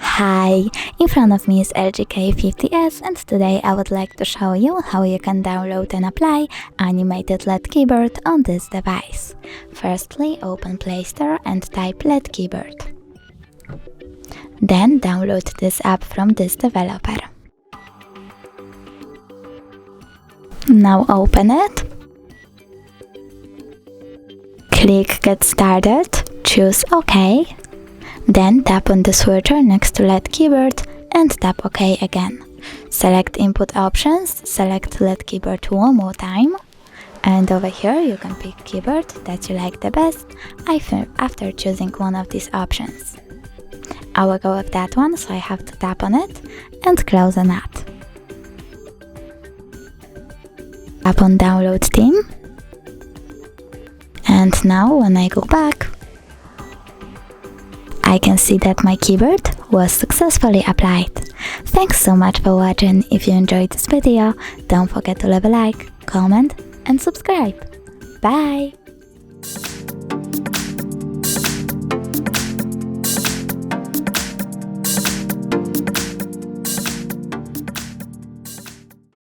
Hi, in front of me is LG K50S, and today I would like to show you how you can download and apply animated LED keyboard on this device. Firstly, open Play Store and type LED keyboard. Then download this app from this developer. Now open it. Click Get Started, choose OK. Then tap on the switcher next to LED keyboard and tap OK again. Select Input Options, select LED keyboard one more time. And over here you can pick keyboard that you like the best after choosing one of these options. I will go with that one, so I have to tap on it and close an app. Tap on Download Theme. And now when I go back, I can see that my keyboard was successfully applied. Thanks so much for watching. If you enjoyed this video, don't forget to leave a like, comment and subscribe. Bye!